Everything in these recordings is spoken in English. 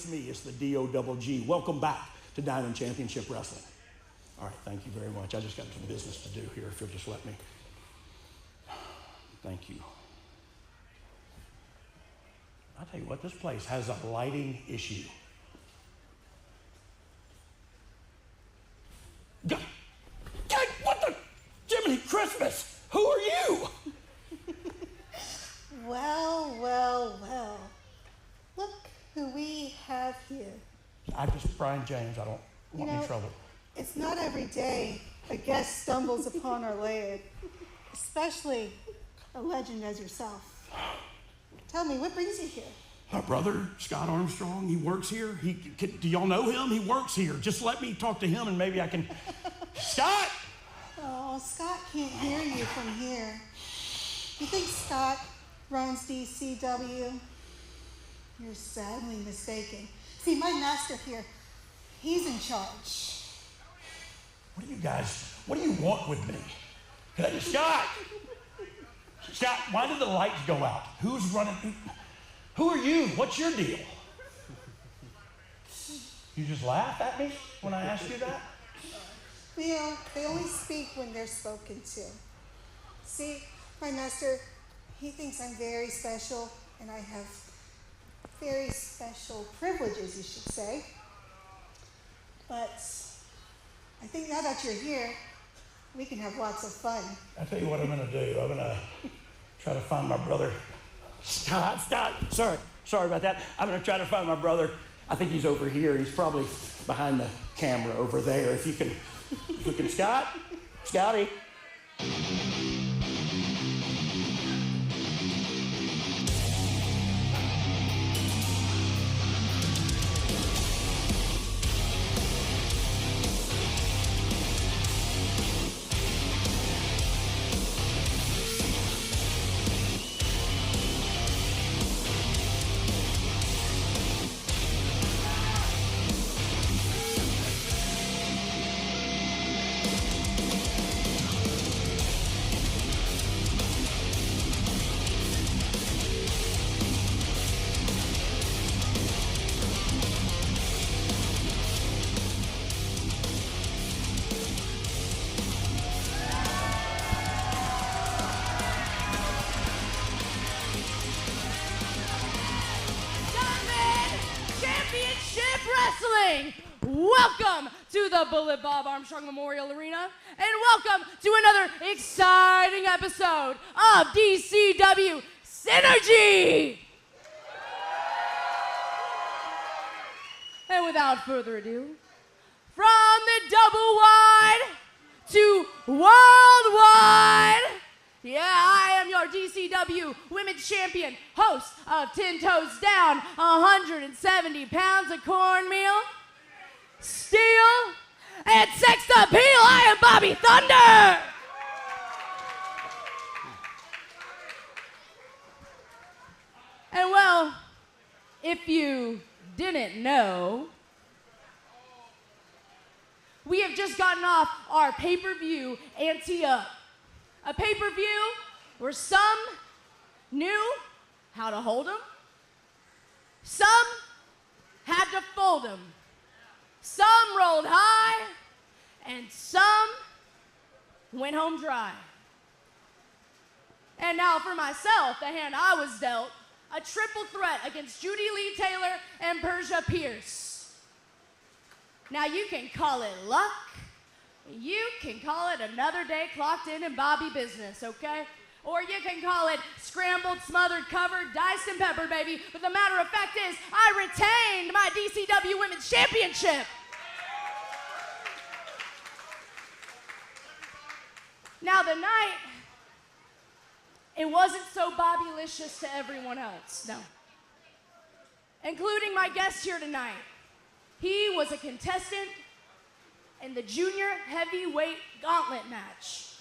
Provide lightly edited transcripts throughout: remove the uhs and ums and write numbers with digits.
replace me is the DOGG. Welcome back to Diamond Championship Wrestling. All right, thank you very much. I just got some business to do here, if you'll just let me. Thank you. I'll tell you what, this place has a lighting issue. God, what the Jiminy Christmas? Who are you? Well, well, well. Look who we have here. I'm just Brian James. I don't want any trouble. It's not every day a guest stumbles upon our land, especially a legend as yourself. Tell me, what brings you here? My brother, Scott Armstrong, he works here. Do y'all know him? He works here. Just let me talk to him and maybe I can... Scott! Oh, Scott can't hear you from here. You think Scott runs DCW? You're sadly mistaken. See, my master here, he's in charge. What do you want with me? Scott! Scott, why did the lights go out? Who's running? Who are you? What's your deal? You just laugh at me when I ask you that? They only speak when they're spoken to. See, my master, he thinks I'm very special, and I have very special privileges, you should say. But I think now that you're here, we can have lots of fun. I'll tell you what I'm going to do. I'm going to try to find my brother. Scott. Sorry about that. I'm going to try to find my brother. I think he's over here. He's probably behind the camera over there. If you can, Scotty. Welcome to the Bullet Bob Armstrong Memorial Arena, and welcome to another exciting episode of DCW Synergy! And without further ado, from the double wide to worldwide, I am your DCW Women's Champion, host of 10 Toes Down, 170 pounds of cornmeal, steel, and sex appeal. I am Bobbi Thunder. And well, if you didn't know, we have just gotten off our pay-per-view Ante Up. A pay-per-view where some knew how to hold them, some had to fold them, some rolled high, and some went home dry. And now for myself, the hand I was dealt, a triple threat against Judy Lee Taylor and Persia Pierce. Now you can call it luck, you can call it another day clocked in Bobby business, okay? Or you can call it scrambled, smothered, covered, diced, and peppered, baby. But the matter of fact is, I retained my DCW Women's Championship. Now the night, it wasn't so Bobbylicious to everyone else, no. Including my guest here tonight. He was a contestant in the junior heavyweight gauntlet match.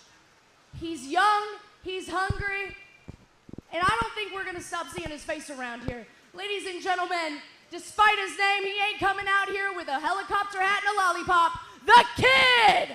He's young, he's hungry, and I don't think we're gonna stop seeing his face around here. Ladies and gentlemen, despite his name, he ain't coming out here with a helicopter hat and a lollipop. The Kid!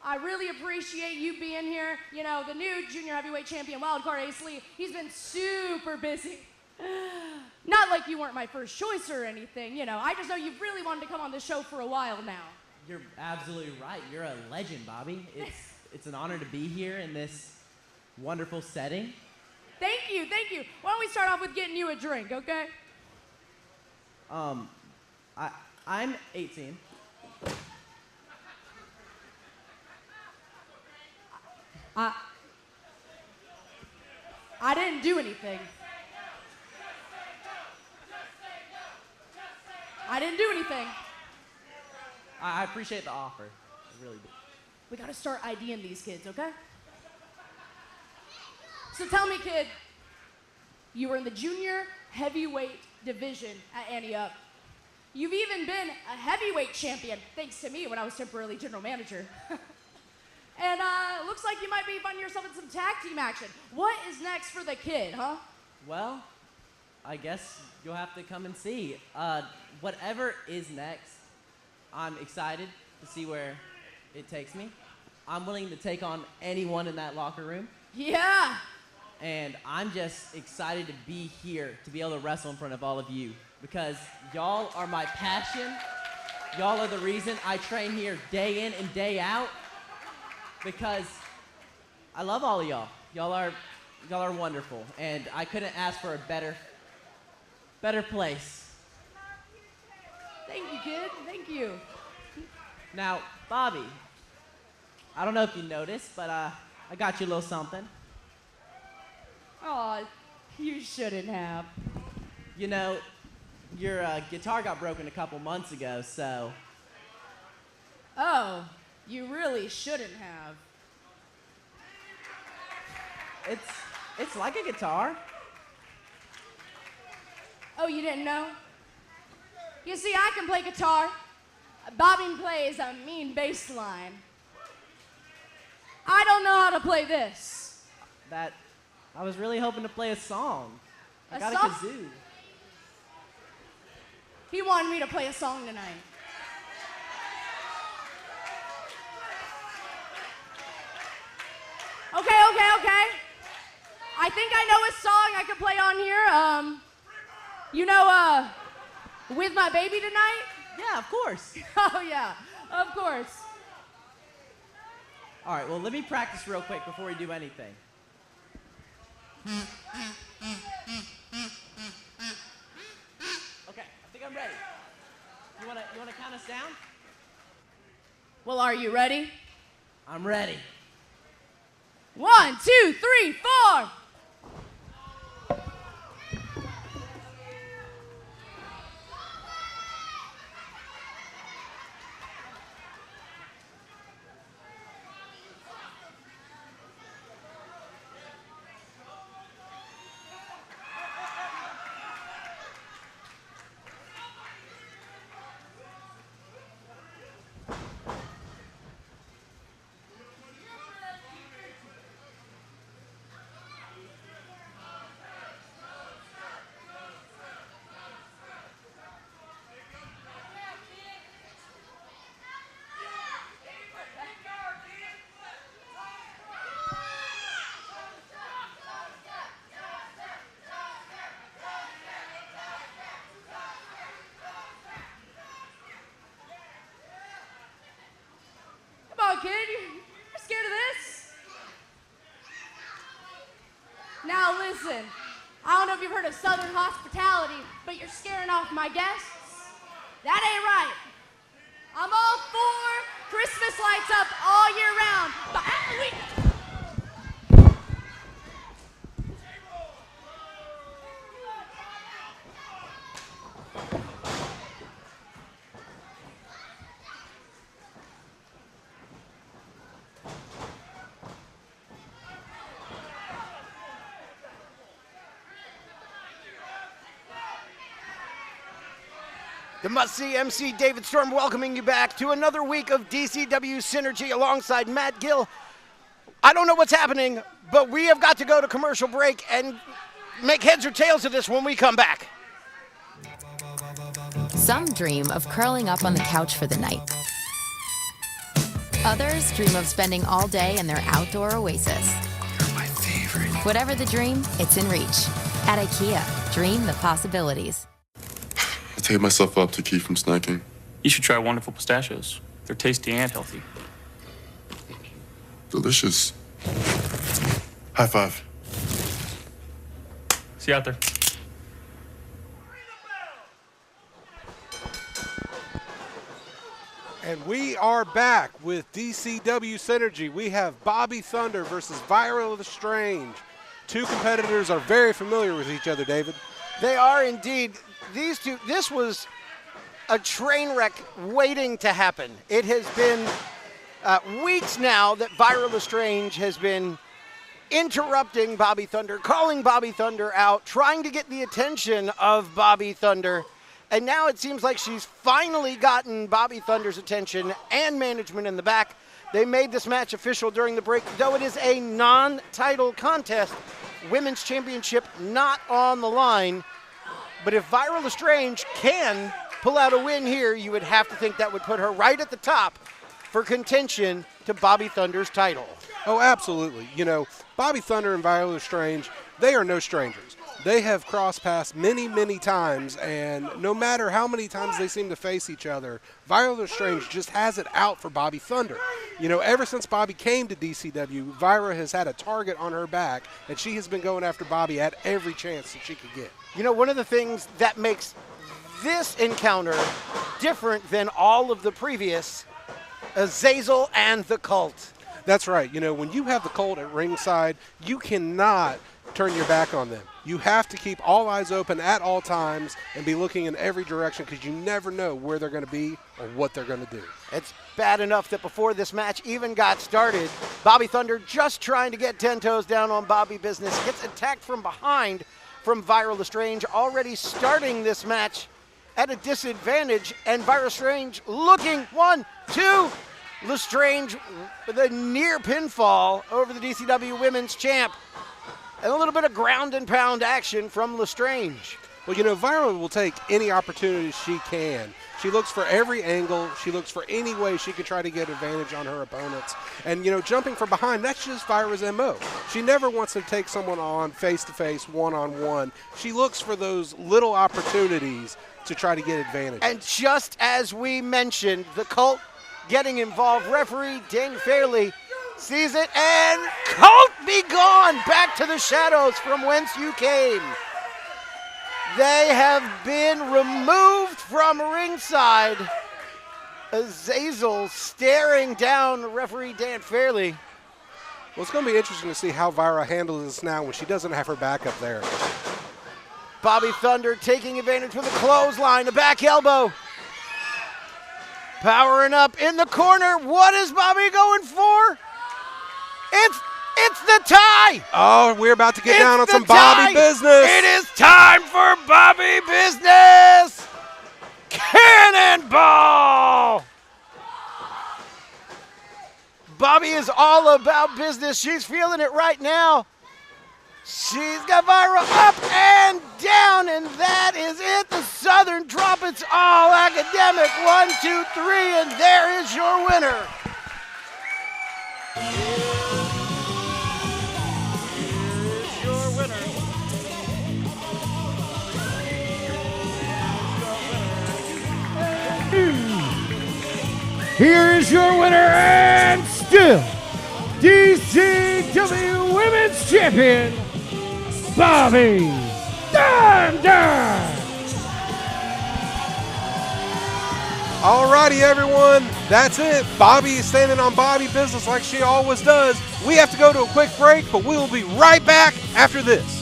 I really appreciate you being here. You know, the new junior heavyweight champion, Wildcard Ace Lee, he's been super busy. Not like you weren't my first choice or anything, you know. I just know you've really wanted to come on this show for a while now. You're absolutely right. You're a legend, Bobbi. It's an honor to be here in this wonderful setting. Thank you, thank you. Why don't we start off with getting you a drink, okay? I'm 18. I didn't do anything. I didn't do anything. I appreciate the offer. I really do. We gotta start IDing these kids, okay? So tell me, kid, you were in the junior heavyweight division at Ante Up. You've even been a heavyweight champion, thanks to me when I was temporarily general manager. And looks like you might be finding yourself in some tag team action. What is next for the kid, huh? Well, I guess you'll have to come and see. Whatever is next, I'm excited to see where it takes me. I'm willing to take on anyone in that locker room. Yeah. And I'm just excited to be here, to be able to wrestle in front of all of you. Because y'all are my passion. Y'all are the reason I train here day in and day out. Because I love all of y'all. Y'all are wonderful. And I couldn't ask for a better place. Thank you, kid. Thank you. Now, Bobbi, I don't know if you noticed, but I got you a little something. Aw, you shouldn't have. You know, your guitar got broken a couple months ago, so... Oh, you really shouldn't have. It's like a guitar. Oh, you didn't know? You see, I can play guitar. Bobbi plays a mean bass line. I don't know how to play this. I was really hoping to play a song. I got a kazoo. He wanted me to play a song tonight. Okay. I think I know a song I could play on here. You know, With My Baby Tonight? Yeah, of course. Oh, yeah, of course. All right, well, let me practice real quick before we do anything. Okay, I think I'm ready. You wanna count us down? Well, are you ready? I'm ready. 1, 2, 3, 4. Kid, you're scared of this? Now listen, I don't know if you've heard of Southern hospitality, but you're scaring off my guests. That ain't right. I'm all for Christmas lights up all year round, but The must-see MC David Storm welcoming you back to another week of DCW Synergy alongside Matt Gill. I don't know what's happening, but we have got to go to commercial break and make heads or tails of this when we come back. Some dream of curling up on the couch for the night. Others dream of spending all day in their outdoor oasis. You're my favorite. Whatever the dream, it's in reach. At IKEA, dream the possibilities. I taped myself up to keep from snacking. You should try Wonderful Pistachios. They're tasty and healthy. Delicious. High five. See you out there. And we are back with DCW Synergy. We have Bobbi Thunder versus Viral Lestrange. Two competitors are very familiar with each other, David. They are indeed. These two, this was a train wreck waiting to happen. It has been weeks now that Viral Lestrange has been interrupting Bobbi Thunder, calling Bobbi Thunder out, trying to get the attention of Bobbi Thunder. And now it seems like she's finally gotten Bobbi Thunder's attention and management in the back. They made this match official during the break, though it is a non-title contest. Women's Championship not on the line. But if Viral Lestrange can pull out a win here, you would have to think that would put her right at the top for contention to Bobbi Thunder's title. Oh, absolutely. You know, Bobbi Thunder and Viral Lestrange, they are no strangers. They have crossed paths many, many times, and no matter how many times they seem to face each other, Viral Lestrange just has it out for Bobbi Thunder. You know, ever since Bobbi came to DCW, Vira has had a target on her back, and she has been going after Bobbi at every chance that she could get. You know, one of the things that makes this encounter different than all of the previous, Azazel and the Cult. That's right. You know, when you have the Cult at ringside, you cannot turn your back on them. You have to keep all eyes open at all times and be looking in every direction because you never know where they're going to be or what they're going to do. It's bad enough that before this match even got started, Bobbi Thunder just trying to get 10 toes down on Bobbi business, gets attacked from behind from Viral Lestrange, already starting this match at a disadvantage, and Viral Lestrange looking, 1, 2, Lestrange with a near pinfall over the DCW Women's Champ. And a little bit of ground and pound action from Lestrange. Well, you know, Viral will take any opportunity she can. She looks for every angle. She looks for any way she can try to get advantage on her opponents. And, you know, jumping from behind, that's just Vira's MO. She never wants to take someone on face-to-face, one-on-one. She looks for those little opportunities to try to get advantage. And just as we mentioned, the Cult getting involved, referee Dan Fairley sees it, and Cult be gone, back to the shadows from whence you came. They have been removed from ringside. Azazel staring down referee Dan Fairley. Well, it's going to be interesting to see how Vira handles this now when she doesn't have her back up there. Bobbi Thunder taking advantage with a clothesline, a back elbow. Powering up in the corner. What is Bobbi going for? It's the tie! Oh, we're about to get down on some Bobbi business. It is time for Bobbi business! Cannonball! Bobbi is all about business. She's feeling it right now. She's got Vira up and down, and that is it. The Southern drop. It's all academic. 1, 2, 3, and there is your winner. Here is your winner and still DCW Women's Champion, Bobbi Thunder. Alrighty, everyone, that's it. Bobbi is standing on Bobbi business like she always does. We have to go to a quick break, but we will be right back after this.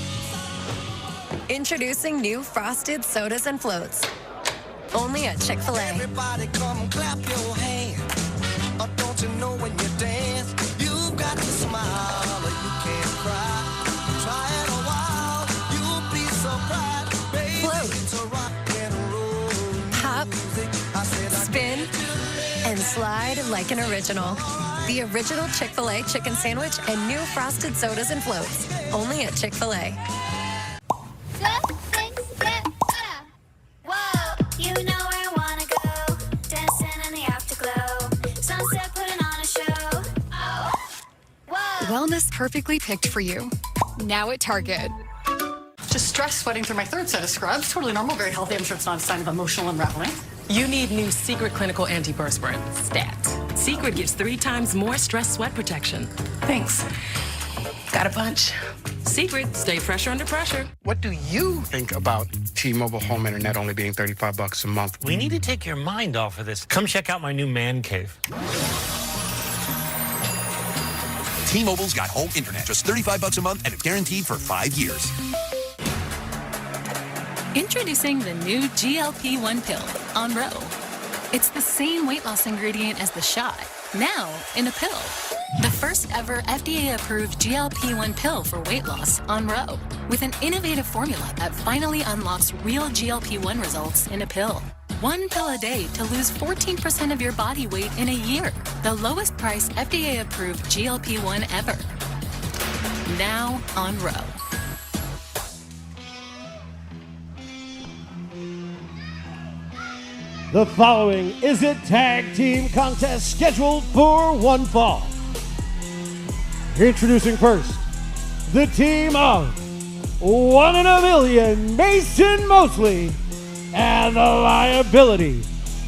Introducing new frosted sodas and floats. Only at Chick-fil-A. Everybody come clap your hands. Or don't you know when you dance, you've got to smile or you can't cry. Try it a while, you'll be surprised. Baby, it's a rock and roll Pop, music. I said spin, and slide like an original. The original Chick-fil-A chicken sandwich and new frosted sodas and floats. Only at Chick-fil-A. You know where I wanna go, dancing in the afterglow. Sunset putting on a show. Wellness perfectly picked for you. Now at Target. Just stress sweating through my third set of scrubs. Totally normal, very healthy. I'm sure it's not a sign of emotional unraveling. You need new Secret Clinical Antiperspirant, STAT. Secret gives 3 times more stress sweat protection. Thanks. Got a bunch. Secret, stay fresher under pressure. What do you think about T-Mobile Home Internet only being $35 a month? We need to take your mind off of this. Come check out my new man cave. T-Mobile's got home internet, just $35 a month and it's guaranteed for 5 years. Introducing the new GLP-1 pill on Ro. It's the same weight loss ingredient as the shot, now in a pill. The first ever FDA-approved GLP-1 pill for weight loss on Ro, with an innovative formula that finally unlocks real GLP-1 results in a pill. 1 pill a day to lose 14% of your body weight in a year. The lowest price FDA-approved GLP-1 ever. Now on Ro. The following is a tag team contest scheduled for one fall. Introducing first, the team of 1 in a Million, Mason Mosley, and the liability,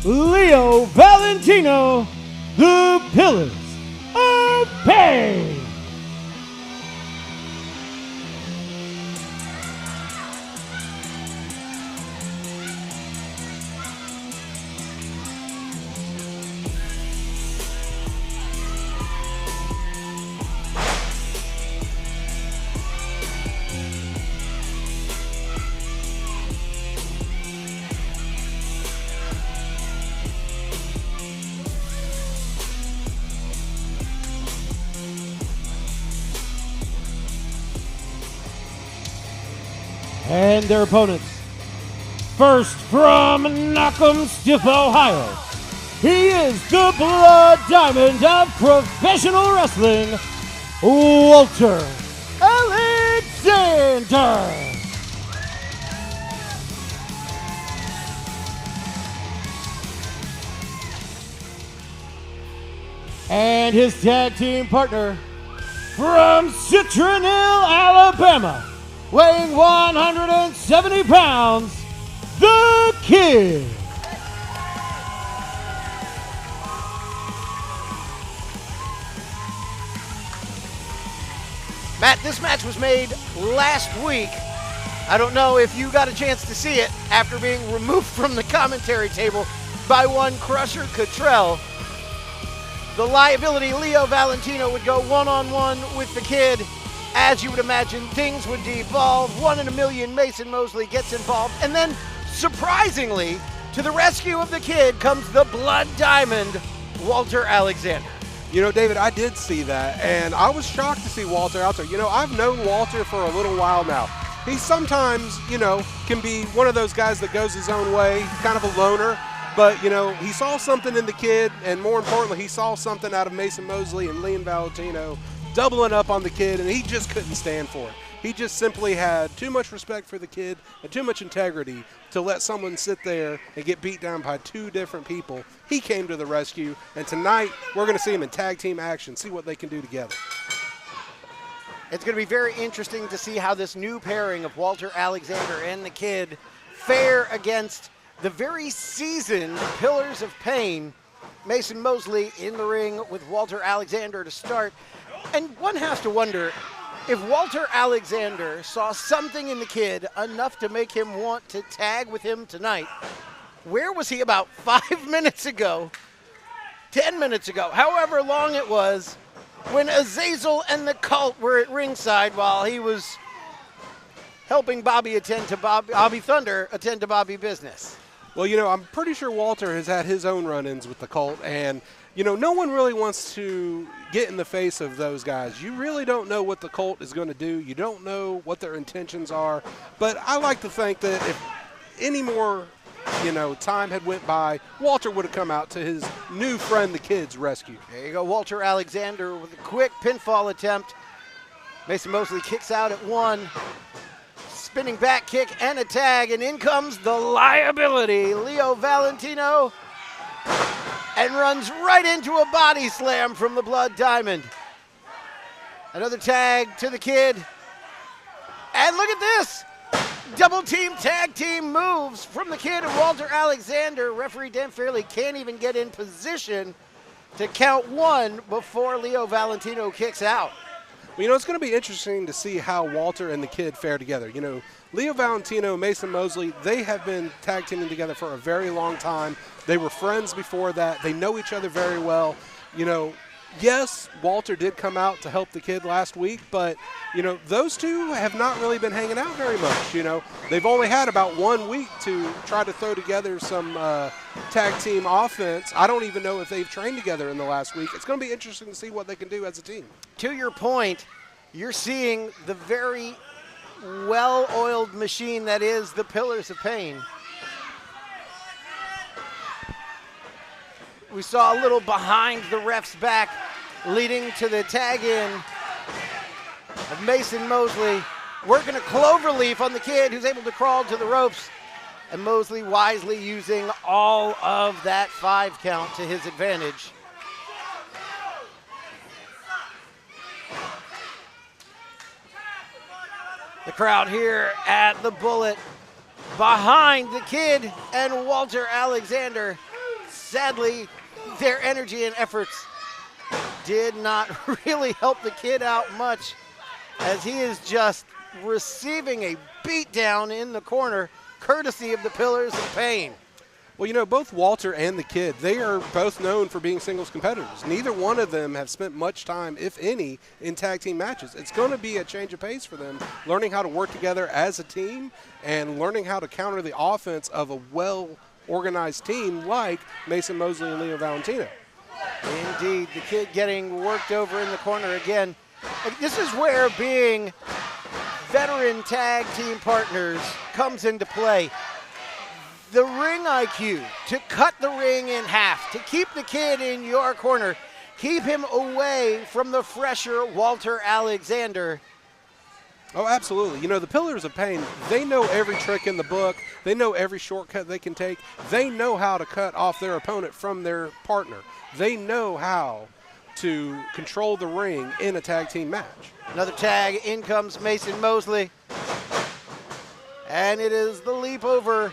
Leo Valentino, the Pillars of Pain. And their opponents. First from Knock'em-Stiff, Ohio, he is the Blood Diamond of professional wrestling, Walter Alexander. And his tag team partner from Citronelle, Alabama, weighing 170 pounds, the Kid. Matt, this match was made last week. I don't know if you got a chance to see it after being removed from the commentary table by one Crusher Cottrell. The liability, Leo Valentino, would go one-on-one with the Kid. As you would imagine, things would devolve. 1 in a Million, Mason Mosley gets involved. And then, surprisingly, to the rescue of the Kid comes the Blood Diamond, Walter Alexander. You know, David, I did see that, and I was shocked to see Walter out there. You know, I've known Walter for a little while now. He sometimes, you know, can be one of those guys that goes his own way, kind of a loner. But, you know, he saw something in the Kid, and more importantly, he saw something out of Mason Mosley and Leo Valentino doubling up on the Kid, and he just couldn't stand for it. He just simply had too much respect for the Kid and too much integrity to let someone sit there and get beat down by 2 different people. He came to the rescue, and tonight we're going to see him in tag team action, see what they can do together. It's going to be very interesting to see how this new pairing of Walter Alexander and the Kid fare against the very seasoned Pillars of Pain. Mason Mosley in the ring with Walter Alexander to start. And one has to wonder if Walter Alexander saw something in the Kid enough to make him want to tag with him tonight. Where was he about 5 minutes ago, 10 minutes ago, however long it was, when Azazel and the Cult were at ringside while he was helping Bobby Thunder attend to Bobby business? Well, you know, I'm pretty sure Walter has had his own run-ins with the Cult, and you know, no one really wants to get in the face of those guys. You really don't know what the Cult is going to do. You don't know what their intentions are. But I like to think that if any more, you know, time had went by, Walter would have come out to his new friend, the Kid's rescue. There you go, Walter Alexander with a quick pinfall attempt. Mason Mosley kicks out at 1. Spinning back kick and a tag, and in comes the liability, Leo Valentino, and runs right into a body slam from the Blood Diamond. Another tag to the kid. And look at this. Double team tag team moves from the kid and Walter Alexander. Referee Dan Fairley can't even get in position to count one before Leo Valentino kicks out. Well, it's going to be interesting to see how Walter and the kid fare together. Leo Valentino, Mason Mosley, they have been tag teaming together for a very long time. They were friends before that. They know each other very well. Yes, Walter did come out to help the kid last week, but, those two have not really been hanging out very much. They've only had about 1 week to try to throw together some tag team offense. I don't even know if they've trained together in the last week. It's going to be interesting to see what they can do as a team. To your point, you're seeing the very well-oiled machine that is the Pillars of Pain. We saw a little behind the ref's back leading to the tag in of Mason Mosley working a clover leaf on the kid who's able to crawl to the ropes. And Mosley wisely using all of that 5 count to his advantage. The crowd here at the Bullet behind the kid and Walter Alexander. Sadly, their energy and efforts did not really help the kid out much as he is just receiving a beatdown in the corner courtesy of the Pillars of Pain. Well, both Walter and the kid, they are both known for being singles competitors. Neither one of them have spent much time, if any, in tag team matches. It's going to be a change of pace for them, learning how to work together as a team and learning how to counter the offense of a well-organized team like Mason Mosley and Leo Valentino. Indeed, the kid getting worked over in the corner again. This is where being veteran tag team partners comes into play. The ring IQ, to cut the ring in half, to keep the kid in your corner, keep him away from the fresher Walter Alexander. Oh, absolutely. The Pillars of Pain, they know every trick in the book. They know every shortcut they can take. They know how to cut off their opponent from their partner. They know how to control the ring in a tag team match. Another tag, in comes Mason Mosley. And it is the leap over,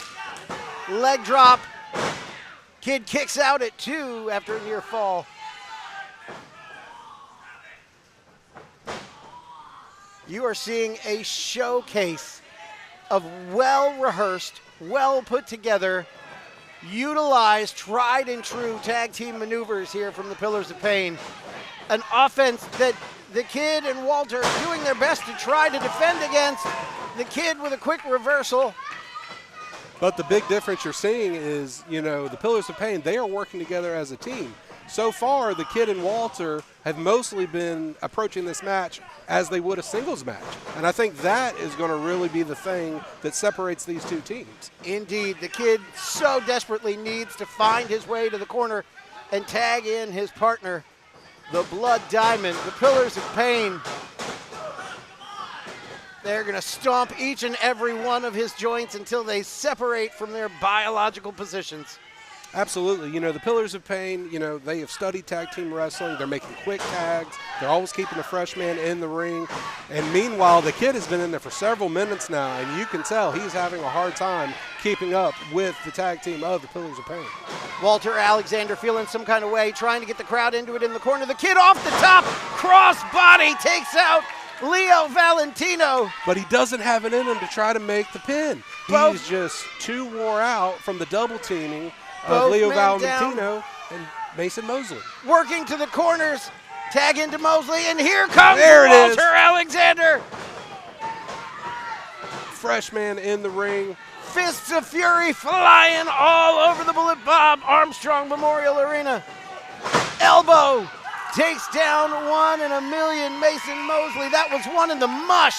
leg drop. Kid kicks out at 2 after a near fall. You are seeing a showcase of well-rehearsed, well-put-together, utilized, tried and true tag team maneuvers here from the Pillars of Pain. An offense that the kid and Walter are doing their best to try to defend against. The kid with a quick reversal. But the big difference you're seeing is, the Pillars of Pain, they are working together as a team. So far, the kid and Walter have mostly been approaching this match as they would a singles match. And I think that is going to really be the thing that separates these two teams. Indeed, the kid so desperately needs to find his way to the corner and tag in his partner, the Blood Diamond, the Pillars of Pain. They're going to stomp each and every one of his joints until they separate from their biological positions. Absolutely. The Pillars of Pain, they have studied tag team wrestling. They're making quick tags. They're always keeping the fresh man in the ring. And meanwhile, the kid has been in there for several minutes now, and you can tell he's having a hard time keeping up with the tag team of the Pillars of Pain. Walter Alexander feeling some kind of way, trying to get the crowd into it in the corner. The kid off the top, cross body, takes out Leo Valentino. But he doesn't have it in him to try to make the pin. He's just too wore out from the double teaming of Leo Valentino and Mason Mosley. Working to the corners, tag into Mosley, and here comes Walter Alexander. Fresh man in the ring. Fists of fury flying all over the Bullet Bob Armstrong Memorial Arena. Elbow takes down 1 in a million Mason Mosley. That was one in the mush.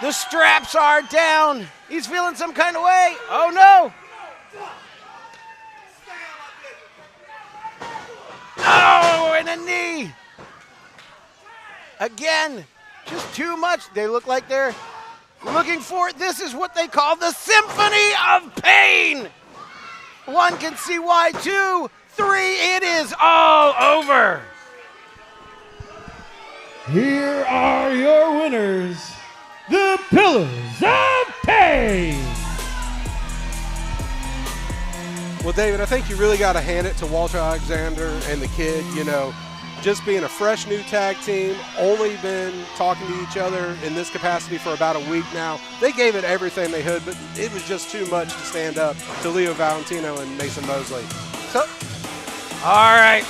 The straps are down. He's feeling some kind of way. Oh no. Oh, and a knee. Again, just too much. They look like they're looking for it. This is what they call the Symphony of Pain. 1 can see why. 2, 3, it is all over. here are your winners, the Pillars of Pain. Well, David, I think you really got to hand it to Walter Alexander and the kid, you know, just being a fresh new tag team, only been talking to each other in this capacity for about a week now. They gave it everything they could, but it was just too much to stand up to Leo Valentino and Mason Mosley. So, all right.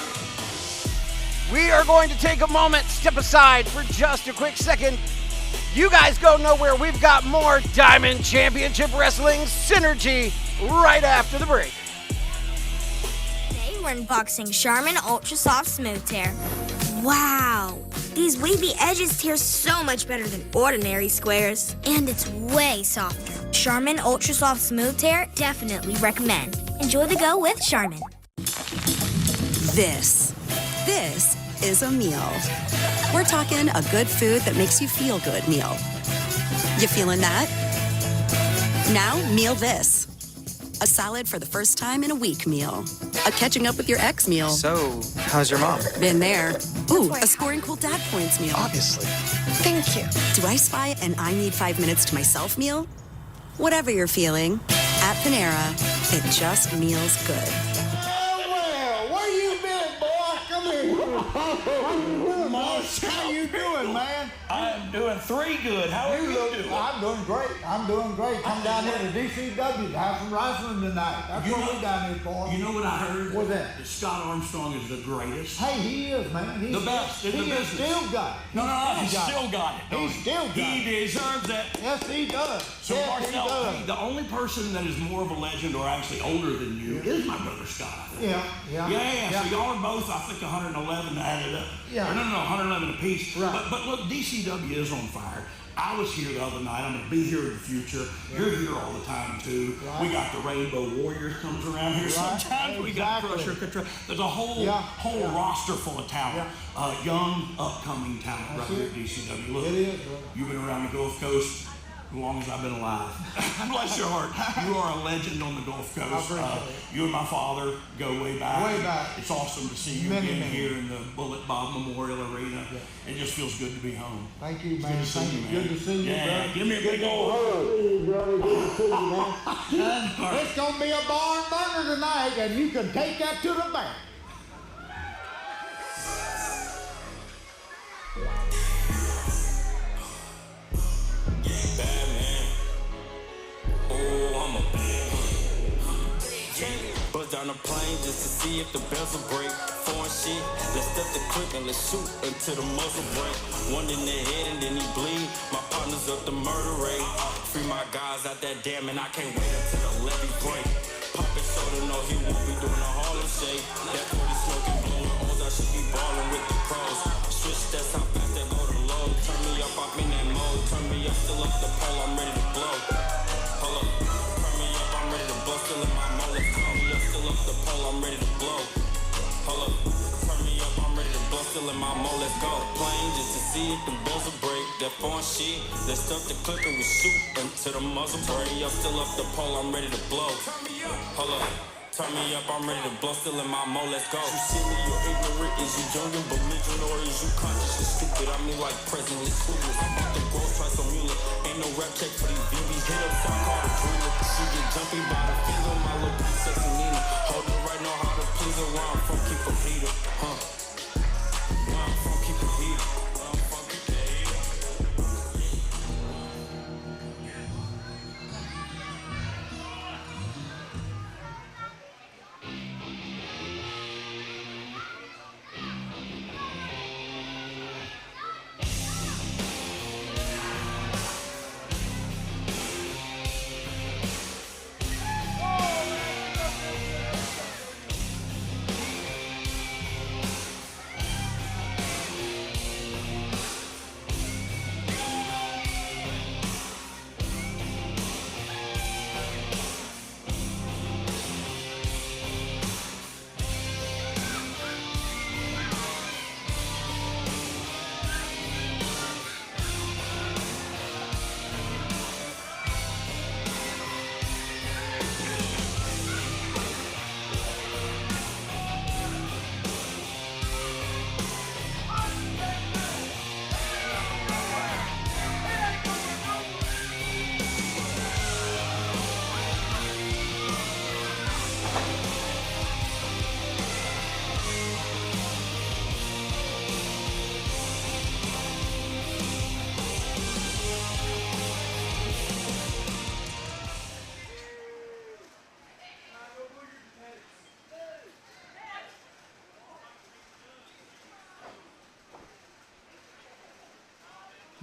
We are going to take a moment, step aside for just a quick second. You guys go nowhere. We've got more Diamond Championship Wrestling Synergy right after the break. Today we're unboxing Charmin Ultra Soft Smooth Tear. Wow, these wavy edges tear so much better than ordinary squares. And it's way softer. Charmin Ultra Soft Smooth Tear, definitely recommend. Enjoy the go with Charmin. This is a meal. We're talking a good food that makes you feel good meal. You feeling that? Now, meal this. A salad for the first time in a week meal. A catching up with your ex meal. So, how's your mom? Been there. Ooh, a scoring cool dad points meal. Obviously. Thank you. Do I spy an I need 5 minutes to myself meal? Whatever you're feeling, at Panera, it just meals good. Marsh, how you doing, man? I'm doing three good. How are you doing? I'm doing great. I'm doing great. Come down here to DCW to have some wrestling tonight. That's what we're down here for. You know what I heard? What's that? That Scott Armstrong is the greatest. Hey, he is, man. He's the best in the business. business. Still got it. No, he's still got it. He's still got it. He deserves it. Yes, he does. So, yes, Marcel, he does. hey, the only person that is more of a legend or actually older than you is my brother Scott, I think. Yeah. So y'all are both, I think, 111 added up. Yeah. Or no, 111 apiece. Right. But look, DCW is on fire. I was here the other night. I'm going to be here in the future. Yeah. You're here all the time, too. Right. We got the Rainbow Warriors comes around here sometimes. We got Crusher, Cottrell. There's a whole roster full of talent. Yeah. Young, upcoming talent right here at DCW. Look, you've been around the Gulf Coast as long as I've been alive. Bless your heart. You are a legend on the Gulf Coast. You and my father go way back. Way back. It's awesome to see you again here in the Bullet Bob Memorial Arena. Yeah. It just feels good to be home. Thank you, man. Good to see you, man. Good to see you, brother. Give me a big old hug. Good to see you, man. It's going to be a barn burner tonight, and you can take that to the bank. Buzz down the plane just to see if the bells will break. Foreign shit, let's step the clip and let's shoot until the muzzle break. One in the head and then he bleed. My partner's up the murder rate. Free my guys out that damn and I can't wait until the levee break. Poppin' soda, no he won't be doing a Harlem shake. That 40 smoking blowing O's, I should be ballin' with the pros. Switch, that's how fast they go to low. Turn me up, I'm in that mode. Turn me up, still up the pole, I'm ready to blow. Hold up, turn me up, I'm ready to blow. Still in my mode, let's turn me up, still up the pole, I'm ready to blow. Hold up, turn me up, I'm ready to blow. Still in my mode, let's go. Plane just to see if the bells will break. That foreign shit, let's stuff the clip and we shoot until the muzzle break. Turn me up, still up the pole, I'm ready to blow. Hold up. Turn me up, I'm ready to blow, still in my mode, let's go. You see me, you're ignorant, is you young and belligerent, or is you conscious and stupid? I mean like presently clueless. I'm about to grow, try some Mueller. Ain't no rap check for these BBs. Hit up, so I call the dreamer. She get jumpy by the finger, my little piece sexy Nina. Hold it right, know how to please her. Where I'm from, keep a heater, huh? Where I'm from, keep a heater. Where I'm from, keep a heater.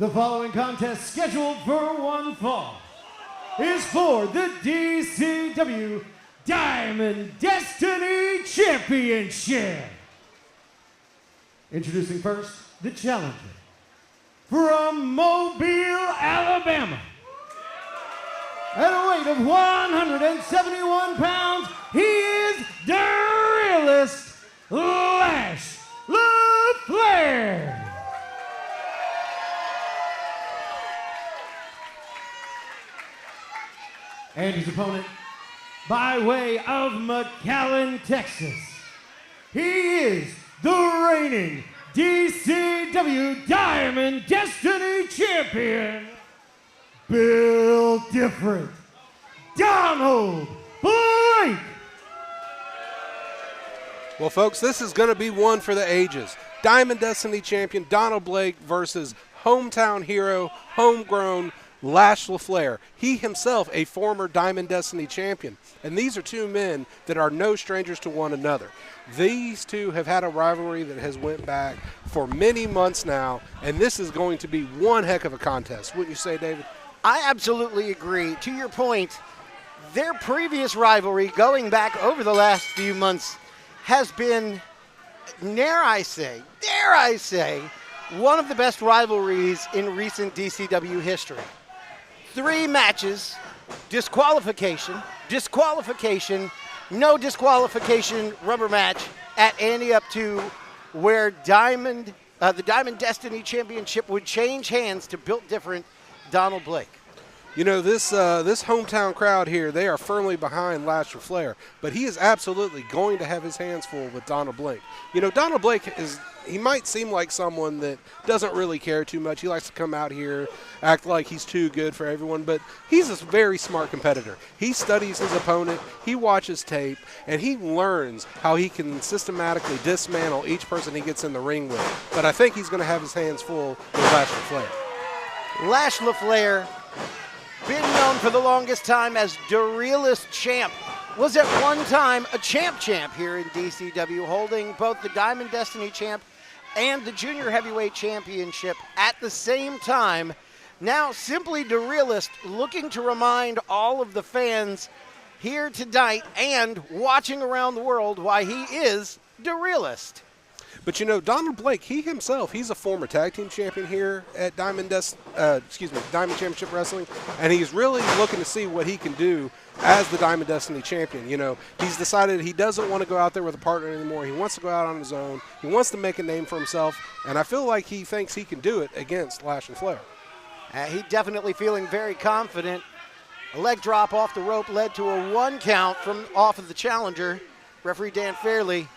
The following contest, scheduled for one fall, is for the DCW Diamond Destiny Championship. Introducing first, the challenger. From Mobile, Alabama. At a weight of 171 pounds, he is the realest Lash LaFlair. And his opponent, by way of McAllen, Texas, he is the reigning DCW Diamond Destiny Champion, built different, Donald Blake. Well, folks, this is going to be one for the ages. Diamond Destiny Champion Donald Blake versus hometown hero, homegrown Lash LaFlair. He himself a former Diamond Destiny Champion. And these are two men that are no strangers to one another. These two have had a rivalry that has went back for many months now, and this is going to be one heck of a contest. Wouldn't you say, David? I absolutely agree. To your point, their previous rivalry going back over the last few months has been, dare I say, one of the best rivalries in recent DCW history. 3 matches, disqualification, no disqualification rubber match at Ante Up II, where the Diamond Destiny Championship would change hands to built different Donald Blake. You know, this hometown crowd here, they are firmly behind Lash LaFlair, but he is absolutely going to have his hands full with Donald Blake. You know, Donald Blake he might seem like someone that doesn't really care too much. He likes to come out here, act like he's too good for everyone, but he's a very smart competitor. He studies his opponent, he watches tape, and he learns how he can systematically dismantle each person he gets in the ring with. But I think he's going to have his hands full with Lash LaFlair. Lash LaFlair, been known for the longest time as the realest champ, was at one time a champ here in DCW, holding both the Diamond Destiny champ and the Junior Heavyweight Championship at the same time. Now simply the realist, looking to remind all of the fans here tonight and watching around the world why he is the realist. But you know, Donald Blake, he himself, he's a former tag team champion here at Diamond Championship Wrestling, and he's really looking to see what he can do as the Diamond Destiny champion. You know, he's decided he doesn't want to go out there with a partner anymore. He wants to go out on his own. He wants to make a name for himself, and I feel like he thinks he can do it against Lash LaFlair. He definitely feeling very confident. A leg drop off the rope led to a 1 count from off of the challenger. Referee Dan Fairley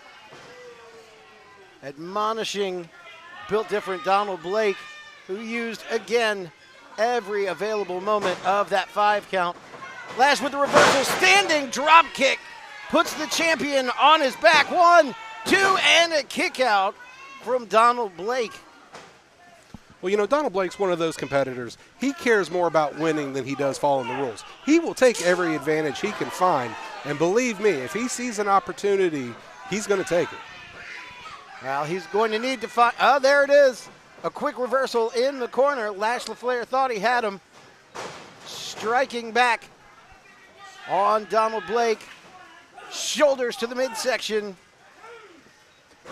admonishing built different Donald Blake, who used, again, every available moment of that 5 count. Lash with the reversal, standing drop kick, puts the champion on his back. 1, 2, and a kick out from Donald Blake. Well, you know, Donald Blake's one of those competitors. He cares more about winning than he does following the rules. He will take every advantage he can find, and believe me, if he sees an opportunity, he's going to take it. Well, he's going to need to find, oh, there it is. A quick reversal in the corner. Lash LaFlair thought he had him. Striking back on Donald Blake. Shoulders to the midsection.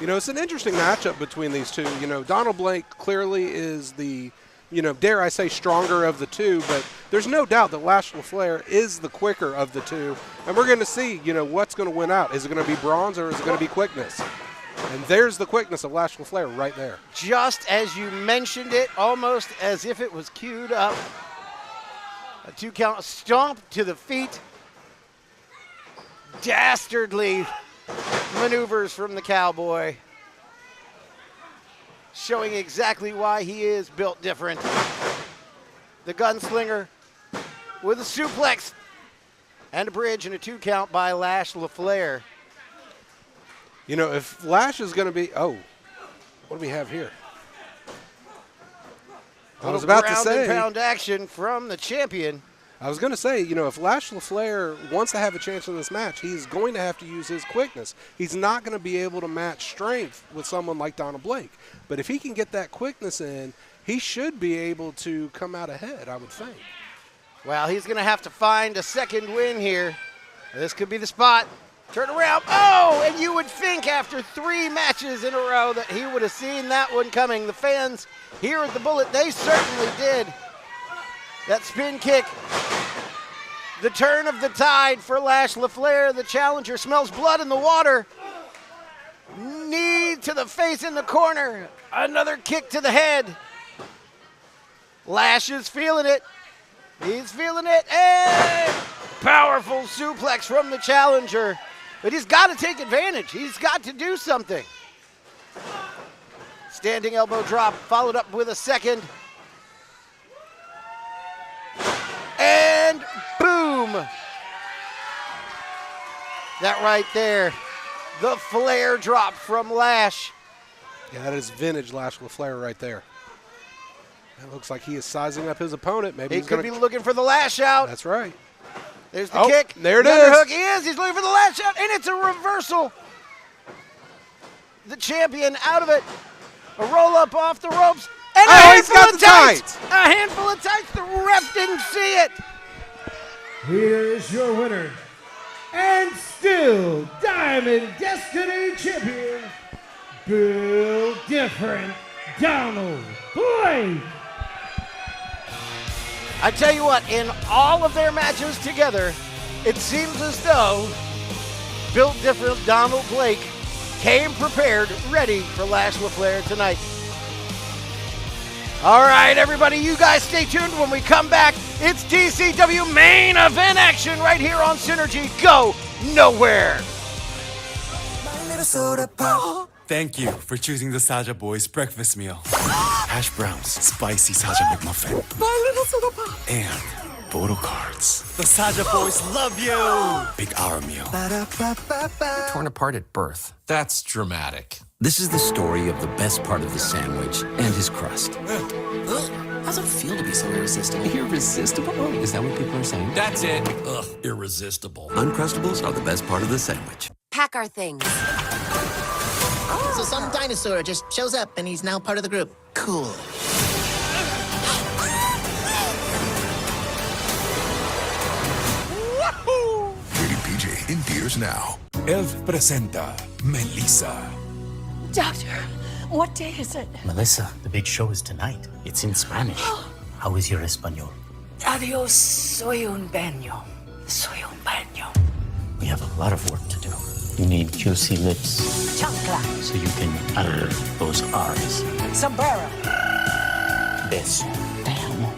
You know, it's an interesting matchup between these two. You know, Donald Blake clearly is the, you know, dare I say, stronger of the two, but there's no doubt that Lash LaFlair is the quicker of the two. And we're going to see, you know, what's going to win out. Is it going to be bronze or is it going to be quickness? And there's the quickness of Lash LaFlair right there. Just as you mentioned it, almost as if it was queued up. A 2 count stomp to the feet. Dastardly maneuvers from the Cowboy, showing exactly why he is built different. The Gunslinger with a suplex and a bridge and a 2 count by Lash LaFlair. You know, if Lash is going to be, oh, what do we have here? I was about to say, ground action from the champion. I was going to say, you know, if Lash LaFlair wants to have a chance in this match, he's going to have to use his quickness. He's not going to be able to match strength with someone like Donald Blake. But if he can get that quickness in, he should be able to come out ahead, I would think. Well, he's going to have to find a second win here. This could be the spot. Turn around. Oh, and you would think after 3 matches in a row that he would have seen that one coming. The fans here at the Bullet, they certainly did. That spin kick. The turn of the tide for Lash. LaFlair, the challenger, smells blood in the water. Knee to the face in the corner. Another kick to the head. Lash is feeling it. He's feeling it. And powerful suplex from the challenger. But he's got to take advantage. He's got to do something. Standing elbow drop, followed up with a second. And boom. That right there. The flare drop from Lash. Yeah, that is vintage Lash LaFlair right there. It looks like he is sizing up his opponent. Maybe he could be looking for the Lash out. That's right. There's the kick. There it the is. Underhook. He is. He's looking for the Lash out, and it's a reversal. The champion out of it. A roll up off the ropes. And a handful of tights. A handful of tights. The ref didn't see it. Here's your winner, and still Diamond Destiny Champion, Bill Different Donald Blake. I tell you what, in all of their matches together, it seems as though Built Different Donald Blake came prepared, ready for Lash LaFlair tonight. All right, everybody, you guys stay tuned. When we come back, it's DCW main event action right here on Synergy. Go nowhere. Thank you for choosing the Saja Boys breakfast meal. Hash browns, spicy Saja McMuffin, My little soda pop. and photo cards. The Saja Boys love you! Big hour meal. Torn apart at birth. That's dramatic. This is the story of the best part of the sandwich and his crust. How's it feel to be so irresistible? Irresistible? Is that what people are saying? That's it. Ugh, irresistible. Uncrustables are the best part of the sandwich. Pack our things. So some dinosaur just shows up and he's now part of the group. Cool. Rated PG in theaters now. Elf presenta Melissa. Doctor, what day is it? Melissa, the big show is tonight. It's in Spanish. How is your Espanol? Adios, soy un baño. Soy un baño. We have a lot of work to do. You need juicy lips Chancla. so you can utter those R's. Sombrero. Beso. Te amo.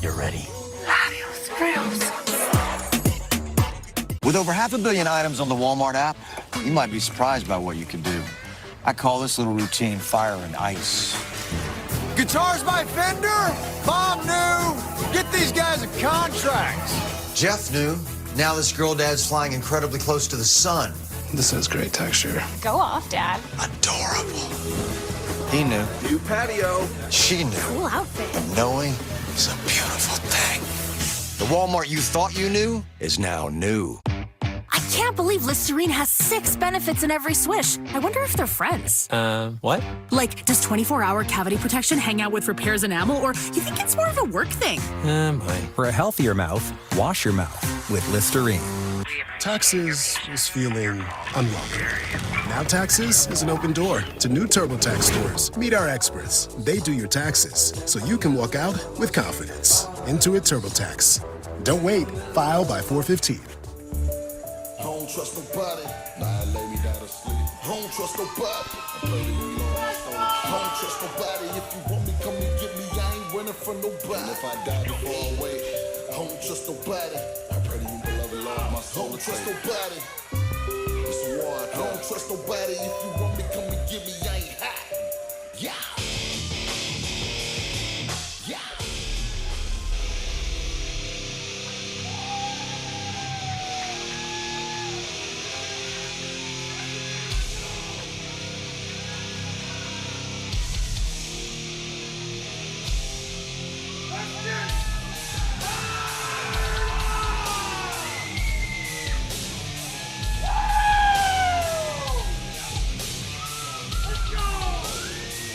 You're ready. Adios, Reos. With over 500 million items on the Walmart app, you might be surprised by what you can do. I call this little routine fire and ice. Guitars by Fender? Bob knew. Get these guys a contract. Jeff knew. Now this girl dad's flying incredibly close to the sun. This has great texture. Go off, Dad. Adorable. He knew. New patio. She knew. Cool outfit. And knowing is a beautiful thing. The Walmart you thought you knew is now new. I can't believe Listerine has 6 benefits in every swish. I wonder if they're friends. What? Like, does 24-hour cavity protection hang out with repairs enamel, or you think it's more of a work thing? For a healthier mouth, wash your mouth with Listerine. Taxes is feeling unwelcome. Now Taxes is an open door to new TurboTax stores. Meet our experts. They do your taxes, so you can walk out with confidence. Intuit TurboTax. Don't wait. File by 4/15. I don't trust nobody. Nah, lay me down to sleep. I don't trust nobody. I don't trust nobody. If you want me, come and get me. I ain't running from nobody. And if I die before I wait, I don't trust nobody. I pray to you, beloved Lord, my soul. I don't trust nobody. It's a war. I don't trust nobody. If you want me, come and get me. I ain't hot. Yeah. Yeah.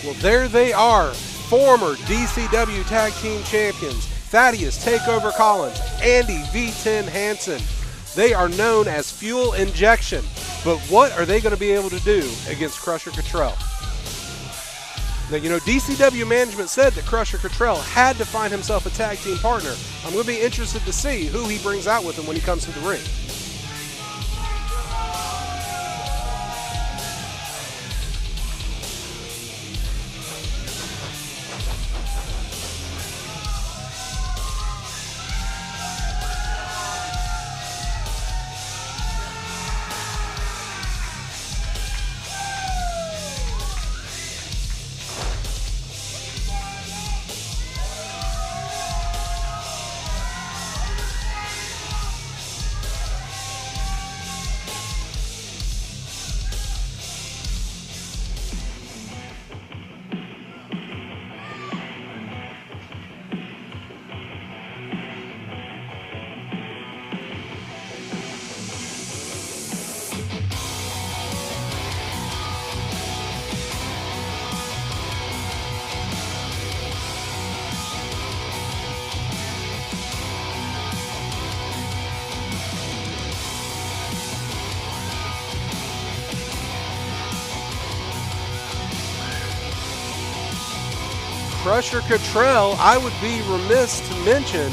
Well, there they are, former DCW Tag Team Champions, Thaddeus Takeover Collins, Andy V10 Hansen. They are known as Fuel Injection, but what are they going to be able to do against Crusher Cottrell? Now, you know, DCW management said that Crusher Cottrell had to find himself a tag team partner. I'm going to be interested to see who he brings out with him when he comes to the ring. Crusher Cottrell, I would be remiss to mention,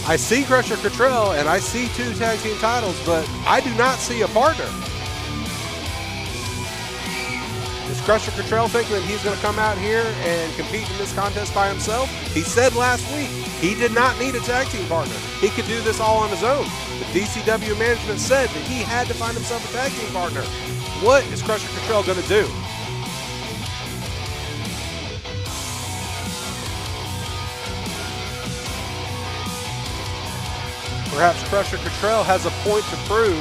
I see Crusher Cottrell and I see 2 tag team titles, but I do not see a partner. Does Crusher Cottrell think that he's going to come out here and compete in this contest by himself? He said last week he did not need a tag team partner. He could do this all on his own. The DCW management said that he had to find himself a tag team partner. What is Crusher Cottrell going to do? Perhaps Crusher Cottrell has a point to prove.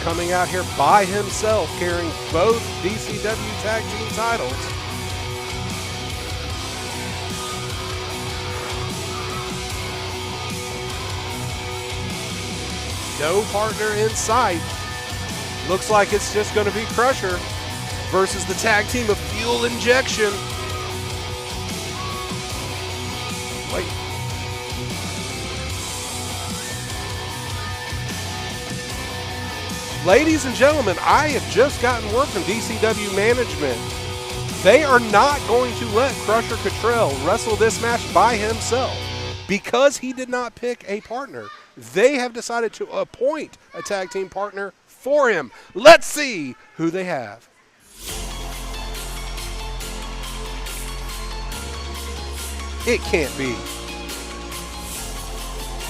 Coming out here by himself, carrying both DCW Tag Team titles. No partner in sight. Looks like it's just going to be Crusher versus the tag team of Fuel Injection. Wait. Ladies and gentlemen, I have just gotten word from DCW management. They are not going to let Crusher Cottrell wrestle this match by himself. Because he did not pick a partner, they have decided to appoint a tag team partner for him. Let's see who they have. It can't be.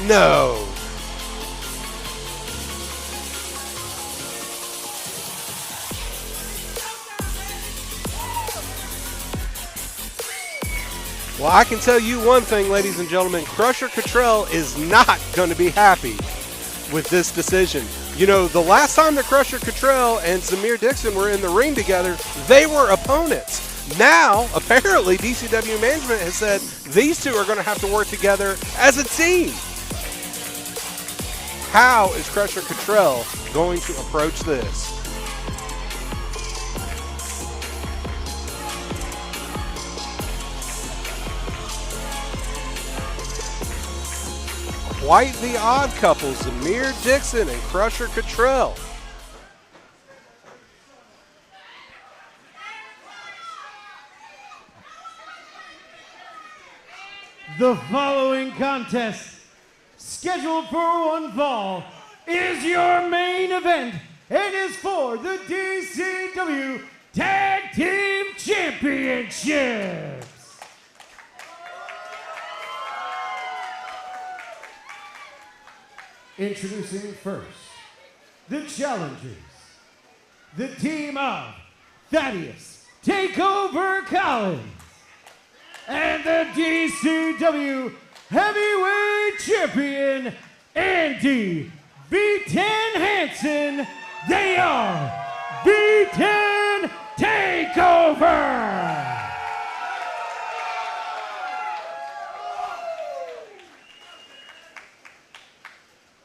No. Well, I can tell you one thing, ladies and gentlemen. Crusher Cottrell is not going to be happy with this decision. You know, the last time that Crusher Cottrell and Zamir Dixon were in the ring together, they were opponents. Now, apparently, DCW management has said these two are going to have to work together as a team. How is Crusher Cottrell going to approach this? Quite the odd couple, Zamir Dixon and Crusher Cottrell. The following contest, scheduled for one fall, is your main event and is for the DCW Tag Team Championships. Introducing first, the challengers, the team of Thaddeus Takeover Collins and the DCW Heavyweight Champion, Andy V10 Hansen. They are V10 Takeover.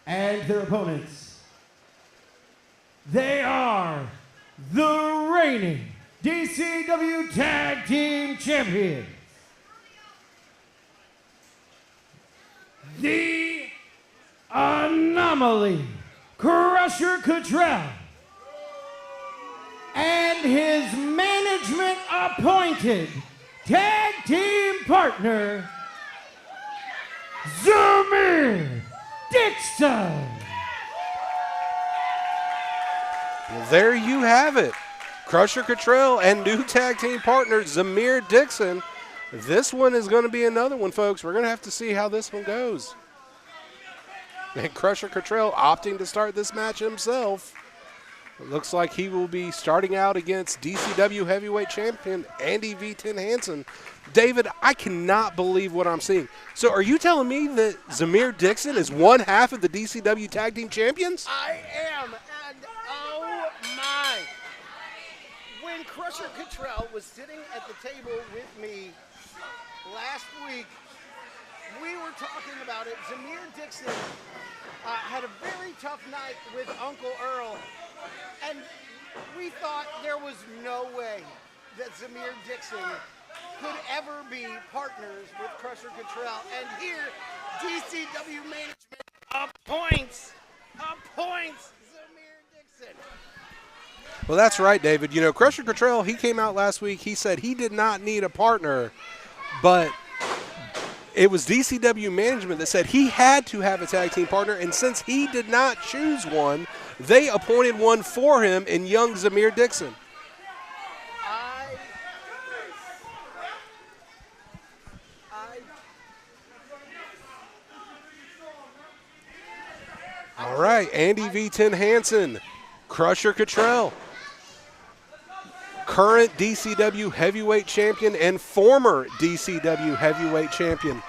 And their opponents, they reigning DCW Tag Team Champion, the Anomaly, Crusher Cottrell, and his management-appointed tag team partner, Zamir Dixon. Well, there you have it. Crusher Cottrell and new tag team partner Zamir Dixon. This one is going to be another one, folks. We're going to have to see how this one goes. And Crusher Cottrell opting to start this match himself. It looks like he will be starting out against DCW Heavyweight Champion Andy V10 Hansen. David, I cannot believe what I'm seeing. So are you telling me that Zamir Dixon is one half of the DCW Tag Team Champions? I am, and oh my. When Crusher Cottrell was sitting at the table with me last week, we were talking about it. Zamir Dixon had a very tough night with Uncle Earl, and we thought there was no way that Zamir Dixon could ever be partners with Crusher Cottrell. And here, DCW management appoints Zamir Dixon. Well, that's right, David. You know, Crusher Cottrell, he came out last week. He said he did not need a partner, but it was DCW management that said he had to have a tag team partner, and since he did not choose one, they appointed one for him in young Zamir Dixon. All right, Andy V10 Hansen, Crusher Cottrell, current DCW Heavyweight Champion and former DCW Heavyweight Champion.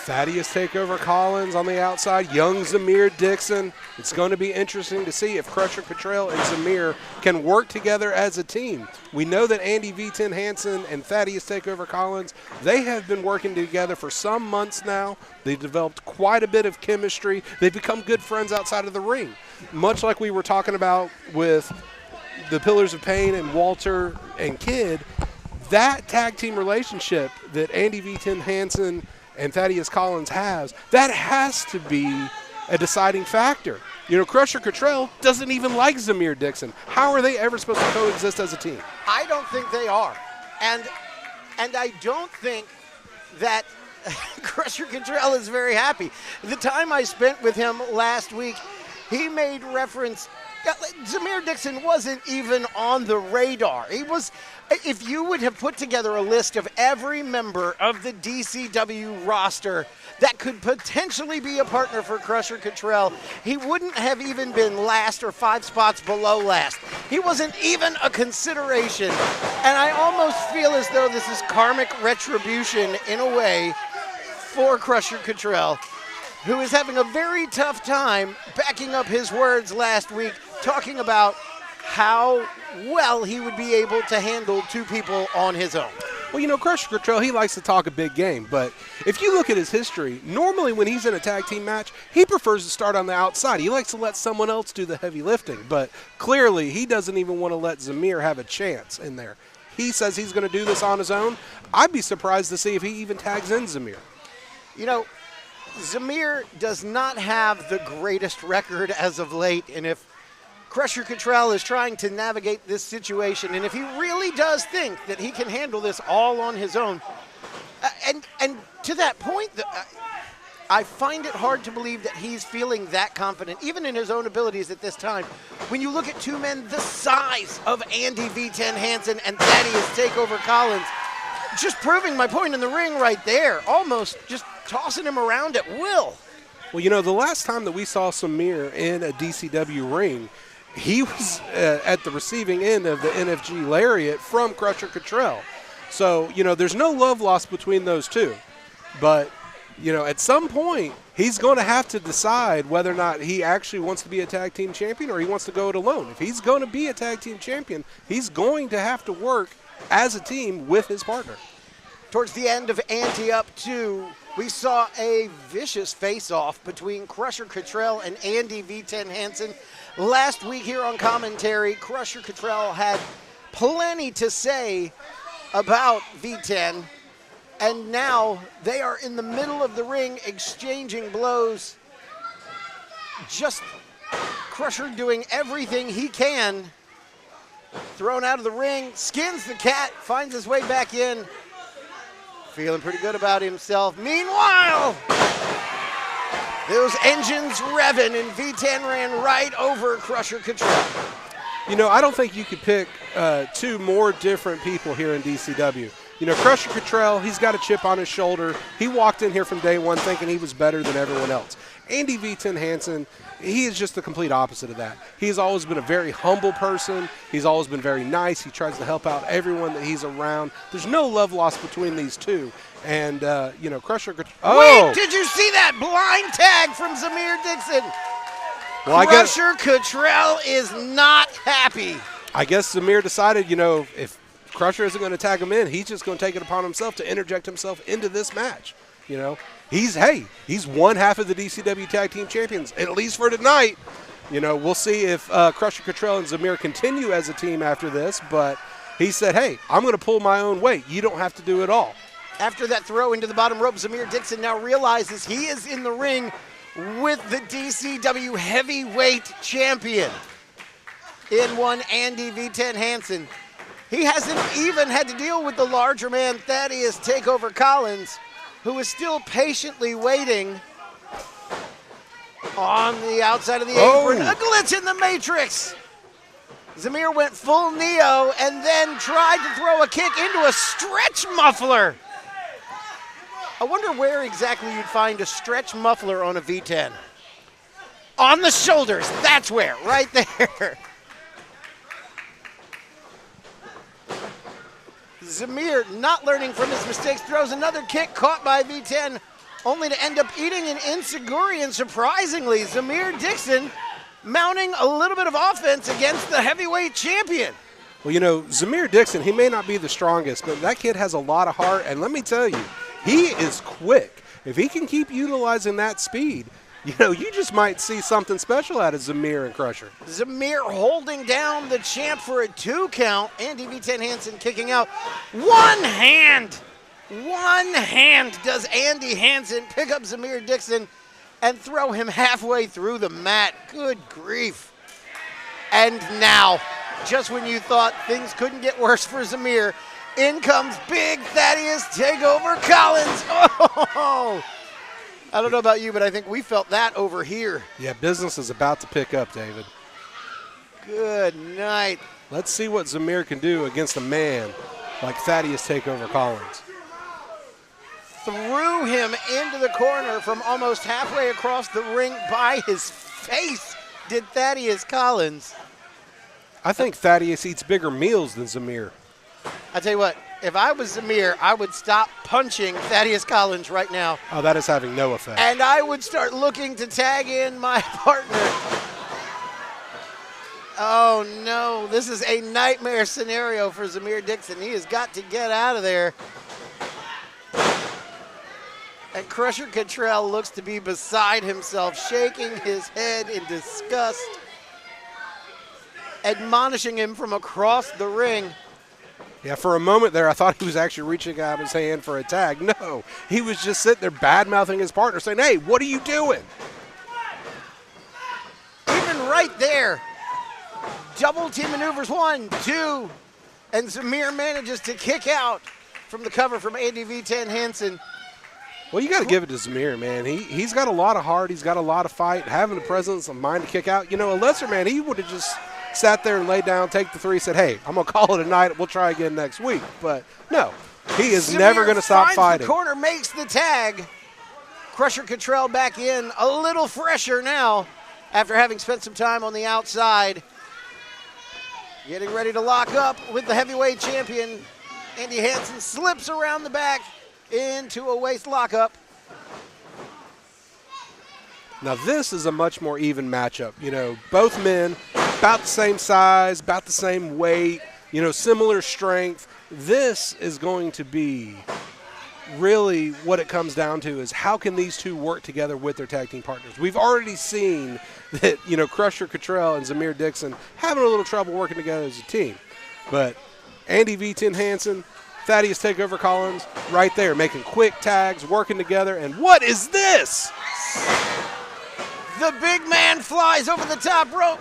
Thaddeus Takeover Collins on the outside, young Zamir Dixon. It's going to be interesting to see if Crusher Cottrell and Zamir can work together as a team. We know that Andy V10 Hansen and Thaddeus Takeover Collins, they have been working together for some months now. They've developed quite a bit of chemistry. They've become good friends outside of the ring, much like we were talking about with the Pillars of Pain and Walter and Kid. That tag team relationship that Andy V10 Hansen and Thaddeus Collins that has to be a deciding factor. You know, Crusher Cottrell doesn't even like Zamir Dixon. How are they ever supposed to coexist as a team? I don't think they are. And I don't think that Crusher Cottrell is very happy. The time I spent with him last week, he made reference. Zamir Dixon wasn't even on the radar. He was, if you would have put together a list of every member of the DCW roster that could potentially be a partner for Crusher Cottrell, he wouldn't have even been last or 5 spots below last. He wasn't even a consideration. And I almost feel as though this is karmic retribution in a way for Crusher Cottrell, who is having a very tough time backing up his words last week, talking about how well he would be able to handle 2 people on his own. Well, you know, Crusher Cottrell, he likes to talk a big game, but if you look at his history, normally when he's in a tag team match, he prefers to start on the outside. He likes to let someone else do the heavy lifting, but clearly he doesn't even want to let Zamir have a chance in there. He says he's going to do this on his own. I'd be surprised to see if he even tags in Zamir. You know, Zamir does not have the greatest record as of late, and if Crusher Cottrell is trying to navigate this situation, and if he really does think that he can handle this all on his own, and to that point, I find it hard to believe that he's feeling that confident, even in his own abilities at this time. When you look at 2 men the size of Andy V10 Hansen and Thaddeus Takeover Collins, just proving my point in the ring right there, almost just tossing him around at will. Well, you know, the last time that we saw Zamir in a DCW ring, he was at the receiving end of the NFG lariat from Crusher Cottrell. So, you know, there's no love lost between those two. But, you know, at some point, he's going to have to decide whether or not he actually wants to be a tag team champion or he wants to go it alone. If he's going to be a tag team champion, he's going to have to work as a team with his partner. Towards the end of Ante Up II, We saw a vicious face-off between Crusher Cottrell and Andy V10 Hansen. Last week here on commentary, Crusher Cottrell had plenty to say about V10, and now they are in the middle of the ring exchanging blows. Just Crusher doing everything he can. Thrown out of the ring, skins the cat, finds his way back in. Feeling pretty good about himself. Meanwhile, those engines revving and V10 ran right over Crusher Cottrell. You know, I don't think you could pick two more different people here in DCW. You know, Crusher Cottrell, he's got a chip on his shoulder. He walked in here from day one thinking he was better than everyone else. Andy V10 Hansen, he is just the complete opposite of that. He's always been a very humble person. He's always been very nice. He tries to help out everyone that he's around. There's no love lost between these two. And, you know, Crusher Cottrell. Oh! Wait, did you see that blind tag from Zamir Dixon? Well, Crusher Cottrell is not happy. I guess Zamir decided, you know, if Crusher isn't going to tag him in, he's just going to take it upon himself to interject himself into this match. You know, he's one half of the DCW Tag Team Champions, at least for tonight. You know, we'll see if Crusher Cottrell and Zamir continue as a team after this, but he said, hey, I'm going to pull my own weight. You don't have to do it all. After that throw into the bottom rope, Zamir Dixon now realizes he is in the ring with the DCW Heavyweight Champion in one Andy V10 Hansen. He hasn't even had to deal with the larger man, Thaddeus Takeover Collins, who is still patiently waiting on the outside of the apron. A glitch in the matrix. Zamir went full Neo and then tried to throw a kick into a stretch muffler. I wonder where exactly you'd find a stretch muffler on a V10. On the shoulders, that's where, right there. Zamir, not learning from his mistakes, throws another kick caught by V10, only to end up eating an enziguri. And surprisingly, Zamir Dixon mounting a little bit of offense against the heavyweight champion. Well, you know, Zamir Dixon, he may not be the strongest, but that kid has a lot of heart, and let me tell you, he is quick. If he can keep utilizing that speed, you know, you just might see something special out of Zamir and Crusher. Zamir holding down the champ for a 2 count. Andy V10 Hansen kicking out. One hand does Andy Hansen pick up Zamir Dixon and throw him halfway through the mat. Good grief. And now, just when you thought things couldn't get worse for Zamir, in comes big Thaddeus Takeover Collins. Oh! I don't know about you, but I think we felt that over here. Yeah, business is about to pick up, David. Good night. Let's see what Zamir can do against a man like Thaddeus Takeover Collins. Threw him into the corner from almost halfway across the ring by his face, did Thaddeus Collins. I think Thaddeus eats bigger meals than Zamir. I tell you what, if I was Zamir, I would stop punching Thaddeus Collins right now. Oh, that is having no effect. And I would start looking to tag in my partner. Oh, no. This is a nightmare scenario for Zamir Dixon. He has got to get out of there. And Crusher Cottrell looks to be beside himself, shaking his head in disgust, admonishing him from across the ring. Yeah, for a moment there, I thought he was actually reaching out his hand for a tag. No, he was just sitting there bad-mouthing his partner, saying, hey, what are you doing? Even right there, double team maneuvers, 1, 2, and Zamir manages to kick out from the cover from Andy V10 Hansen. Well, you got to give it to Zamir, man. He's got a lot of heart. He's got a lot of fight, having the presence of mind to kick out. You know, a lesser man, he would have just sat there and laid down, take the 3, said, hey, I'm going to call it a night. We'll try again next week. But, no, he is never going to stop fighting. The corner, makes the tag. Crusher Cottrell back in, a little fresher now after having spent some time on the outside. Getting ready to lock up with the heavyweight champion. Andy Hansen slips around the back into a waist lockup. Now, this is a much more even matchup. You know, both men about the same size, about the same weight, you know, similar strength. This is going to be really what it comes down to is how can these two work together with their tag team partners. We've already seen that, Crusher Cottrell and Zamir Dixon having a little trouble working together as a team. But Andy V10 Hansen, Thaddeus Takeover Collins, right there, making quick tags, working together. And what is this? The big man flies over the top rope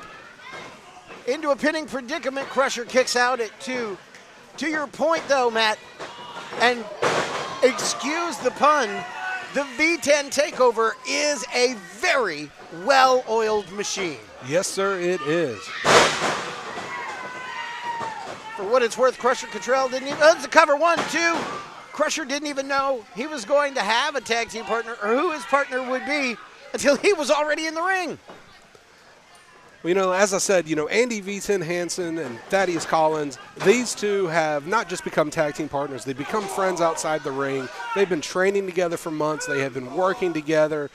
into a pinning predicament. Crusher kicks out at 2. To your point, though, Matt, and excuse the pun, the V10 Takeover is a very well-oiled machine. Yes, sir, it is. For what it's worth, Crusher Cottrell didn't even, it's a cover 1, 2. Crusher didn't even know he was going to have a tag team partner or who his partner would be until he was already in the ring. Well, as I said, Andy V10 Hansen and Thaddeus Collins, these two have not just become tag team partners, they've become friends outside the ring. They've been training together for months. They have been working together.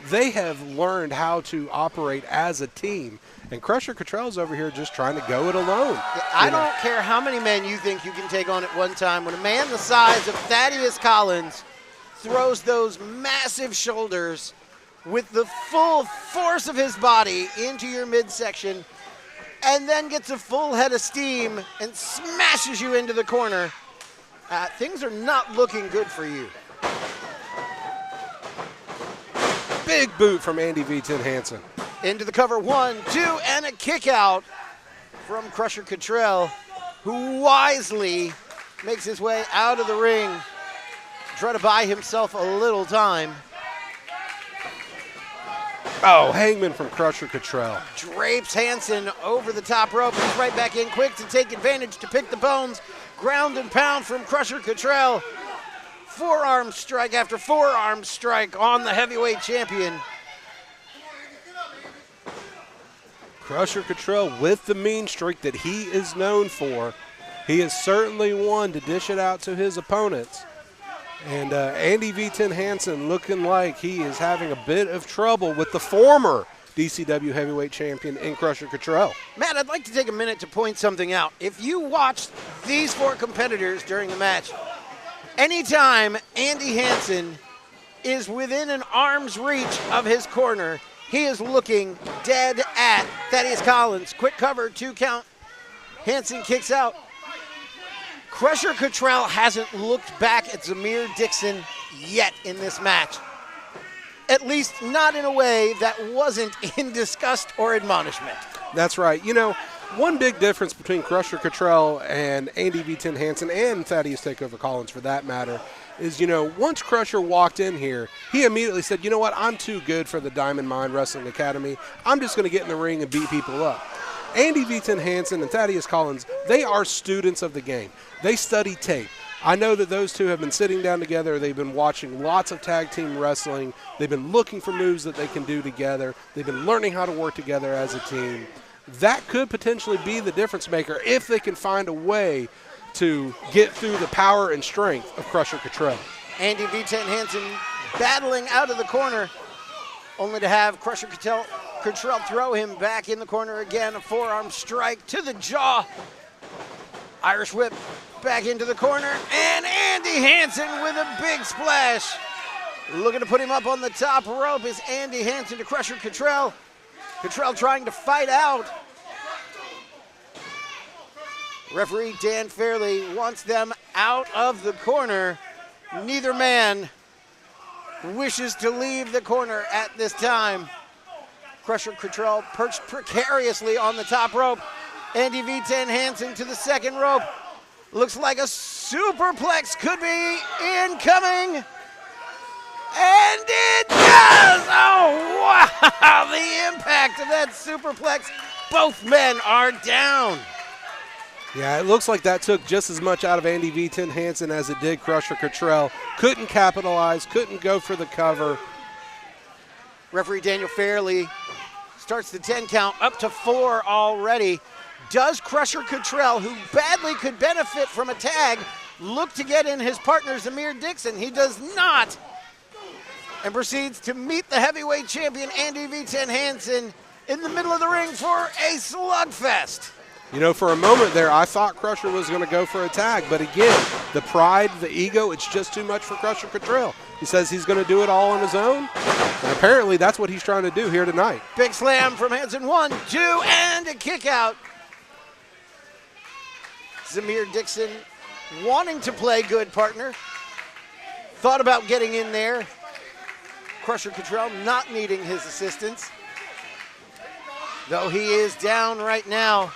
They have learned how to operate as a team. And Crusher Cottrell's over here just trying to go it alone. I don't care how many men you think you can take on at one time. When a man the size of Thaddeus Collins throws those massive shoulders with the full force of his body into your midsection and then gets a full head of steam and smashes you into the corner, things are not looking good for you. Big boot from Andy V10 Hansen. Into the cover 1, 2, and a kick out from Crusher Cottrell, who wisely makes his way out of the ring to try to buy himself a little time. Oh, hangman from Crusher Cottrell. Drapes Hansen over the top rope. He's right back in quick to take advantage, to pick the bones. Ground and pound from Crusher Cottrell. Forearm strike after forearm strike on the heavyweight champion. Crusher Cottrell with the mean streak that he is known for. He is certainly one to dish it out to his opponents. And Andy V10 Hansen looking like he is having a bit of trouble with the former DCW heavyweight champion in Crusher Cottrell. Matt, I'd like to take a minute to point something out. If you watched these 4 competitors during the match, anytime Andy Hansen is within an arm's reach of his corner, he is looking dead at Thaddeus Collins. Quick cover, 2 count. Hansen kicks out. Crusher Cottrell hasn't looked back at Zamir Dixon yet in this match. At least not in a way that wasn't in disgust or admonishment. That's right. One big difference between Crusher Cottrell and Andy V10 Hansen and Thaddeus Takeover Collins for that matter is, once Crusher walked in here, he immediately said, what, I'm too good for the Diamond Mine Wrestling Academy. I'm just going to get in the ring and beat people up. Andy V10 Hansen and Thaddeus Collins, they are students of the game. They study tape. I know that those two have been sitting down together. They've been watching lots of tag team wrestling. They've been looking for moves that they can do together. They've been learning how to work together as a team. That could potentially be the difference maker if they can find a way to get through the power and strength of Crusher Cottrell. Andy V10 Hansen battling out of the corner, only to have Crusher Cottrell throw him back in the corner again. A forearm strike to the jaw. Irish whip back into the corner, and Andy Hansen with a big splash. Looking to put him up on the top rope is Andy Hansen to Crusher Cottrell. Cottrell trying to fight out. Referee Dan Fairley wants them out of the corner. Neither man wishes to leave the corner at this time. Crusher Cottrell perched precariously on the top rope. Andy V10 Hansen to the second rope. Looks like a superplex could be incoming. And it does! Oh, wow! The impact of that superplex. Both men are down. Yeah, it looks like that took just as much out of Andy V10 Hansen as it did Crusher Cottrell. Couldn't capitalize, couldn't go for the cover. Referee Daniel Fairley starts the 10 count up to 4 already. Does Crusher Cottrell, who badly could benefit from a tag, look to get in his partner Zamir Dixon? He does not. And proceeds to meet the heavyweight champion Andy V10 Hansen in the middle of the ring for a slugfest. You know, for a moment there, I thought Crusher was going to go for a tag, but again, the pride, the ego, it's just too much for Crusher Cottrell. He says he's going to do it all on his own, and apparently that's what he's trying to do here tonight. Big slam from Hansen, 1, 2, and a kick out. Zamir Dixon wanting to play good partner. Thought about getting in there. Crusher Cottrell not needing his assistance. Though he is down right now.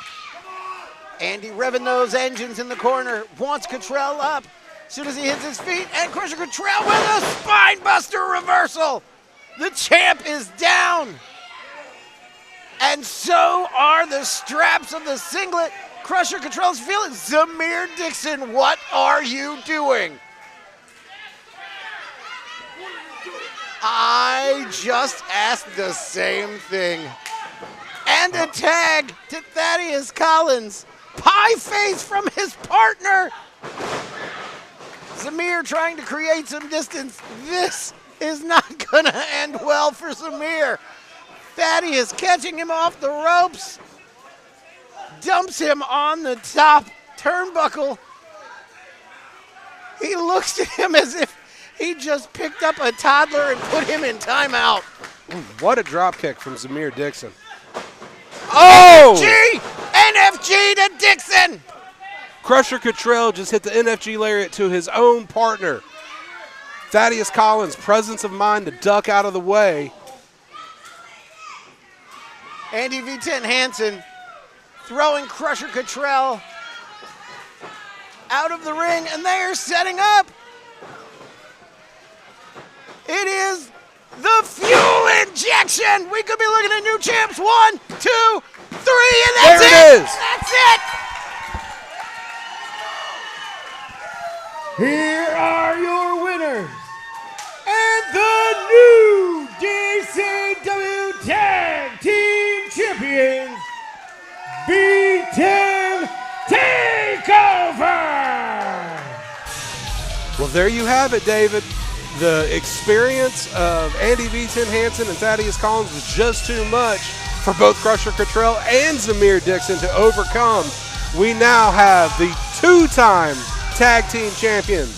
Andy revving those engines in the corner. Wants Cottrell up. As soon as he hits his feet, and Crusher Cottrell with a spine buster reversal. The champ is down. And so are the straps of the singlet. Crusher Cottrell's feeling. Zamir Dixon, what are you doing? I just asked the same thing. And a tag to Thaddeus Collins. Pie face from his partner. Zamir trying to create some distance. This is not gonna end well for Zamir. Thaddeus catching him off the ropes. Dumps him on the top turnbuckle. He looks at him as if he just picked up a toddler and put him in timeout. What a drop kick from Zamir Dixon. Oh! NFG to Dixon. Crusher Cottrell just hit the NFG lariat to his own partner. Thaddeus Collins, presence of mind to duck out of the way. Andy V10 Hansen throwing Crusher Cottrell out of the ring, and they are setting up. It is the fuel injection. We could be looking at new champs. 1, 2, 3, and that's it. There it is. That's it. Here are your winners and the new DCW Tag Team Champions, V10 Takeover! Well, there you have it, David. The experience of Andy V10 Hansen and Thaddeus Collins was just too much for both Crusher Cottrell and Zamir Dixon to overcome. We now have the 2-time Tag Team Champions,